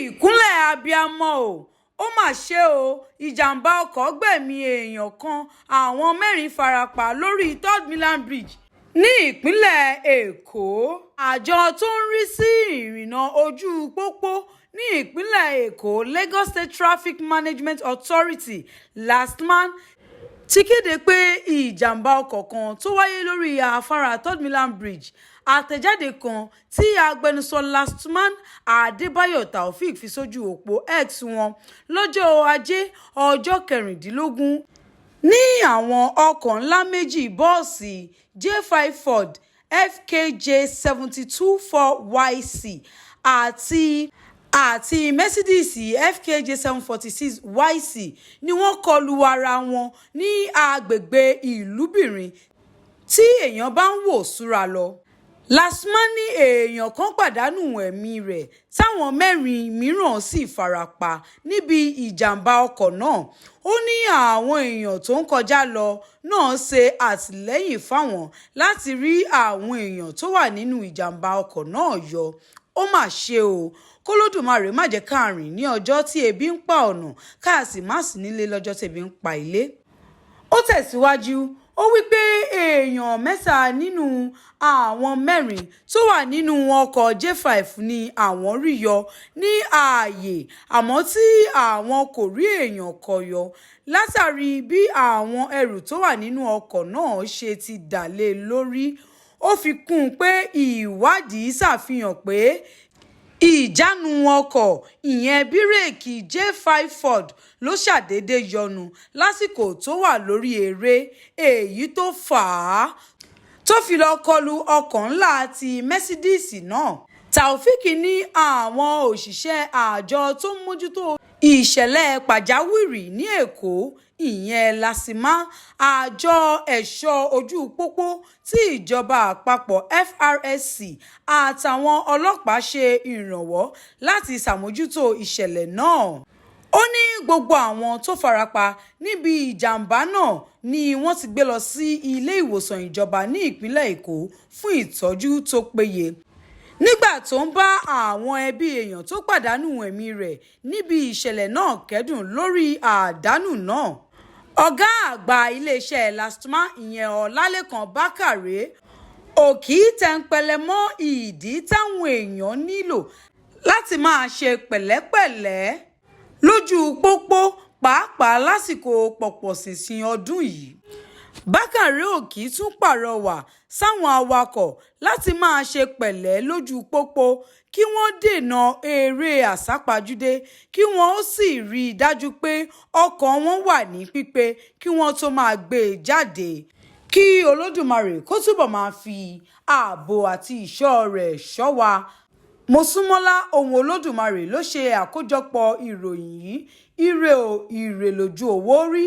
ìkúnlẹ̀ abiyamọ ó mà ṣe o ìjàmbá ọkọ̀ gbẹ̀mí èèyàn kan àwọn mẹ́rin farapa lórí 3rd Mainland Bridge ní ìpínlẹ̀ Èkó. Àjọ tó ń rí sí ìrìnnà ojú pópó ní ìpínlẹ̀ Èkó Lagos State Traffic Management Authority LASTMA ti kéde pé ìjàmbá ọkọ̀ kan tó wáyé lórí afárá 3rd Mainland Bridge. Àtẹ̀jáde kan tí agbẹnusọ LASTMA Adébáyọ̀ Taofeek fi sójú òpó X wọn lọ́jọ́ Ajé ọjọ́ 16 ní àwọn ọkọ̀ ńlá méjì bọ́ọ̀sì J5 Ford FKJ 724YC àti Mercedes FKJ 746YC ni wọ́n kọlu ara wọn ní agbègbè Ìlúbìrin tí èèyàn bá ń wò súra lọ. LASTMA ní èèyàn kan pàdánù ẹ̀mí rẹ̀ táwọn mẹ́rin mìíràn sì farapa níbi ìjàmbá ọkọ̀ náà. Ó ní àwọn èèyàn tó ń kọjá lọ náà ṣe àtìlẹ́yìn fáwọn láti rí àwọn èèyàn tó wà nínú ìjàmbá ọkọ̀ náà yọ. Ó mà ṣe o, k'Olódùmarè má jẹ́ ká rìn ní ọjọ́ tí ebi ń pa ọ̀nà ká sì má sí nílé lọ́jọ́ tí ebi ń pa ilé. Ó tẹ̀síwájú, ó wí pé èèyàn mẹ́ta nínú àwọn mẹ́rin tó wà nínú ọkọ̀ J5 ni àwọn rí yọ ní ààyè àmọ́ tí àwọn kò rí èèyàn kó yọ látàrí bí àwọn ẹrù tó wà nínú ọkọ̀ náà ṣe ti dà lé lórí. Ó fi kún un pé ìwádìí ṣàfihàn pé ìjánu ọkọ̀ ìyẹn bírèkì J5 Ford ló ṣàdédé yọnu lásìkò tó wà lórí eré, èyí tó fà á tó fi lọ kọlu ọkọ̀ ńlá ti Mercedes náà. Taofeek ní àwọn òṣìṣẹ́ àjọ tó ń mójútó ìṣẹ̀lẹ̀ pàjáwìrì ní Èkó ìyẹn LASTMA, àjọ ẹ̀ṣọ́ ojú pópó tí ìjọba àpapọ̀ FRSC àtàwọn ọlọ́pàá ṣe ìrànwọ́ láti ṣàmójútó ìṣẹ̀lẹ̀ náà. Ó ní gbogbo àwọn tó farapa níbi ìjàmbá náà ni wọ́n ti gbé lọ sí ilé ìwòsàn ìjọba ní ìpínlẹ̀ Èkó fún ìtọ́jú tó péye. Nígbà tó ń bá àwọn ẹbí èèyàn tó pàdánù ẹ̀mí rẹ̀ níbi ìṣẹ̀lẹ̀ náà kẹ́dùn lórí àdánù náà, ọ̀gá àgbà iléeṣẹ́ LASTMA ìyẹn Ọlálékan Bákàrè òkì tẹnpẹlẹ mọ́ ìdí táwọn èèyàn nílò láti máa ṣe pẹ̀lẹ́pẹ̀lẹ́ lójú pópó pàápàá lásìkò pọ̀pọ̀ṣìnṣìn ọdún yìí. Bákàrè òkì tún pàrọwà sáwọn awakọ̀ láti máa ṣe pẹ̀lẹ́ lójú pópó kí wọ́n dènà eré àsápajúdé kí wọ́n ó sì rí i dájú pé ọkọ̀ wọn wà ní pípé kí wọ́n tó máa gbé e jáde. Kí Olódùmarè kó túbọ̀ máa fi ààbò àti ìṣọ́ rẹ̀ ṣọ́ wa. Mosúnmọ́lá ohun Olódùmarè ló ṣe àkójọpọ̀ ìròyìn yìí. Ire o, ire lójú owó rí.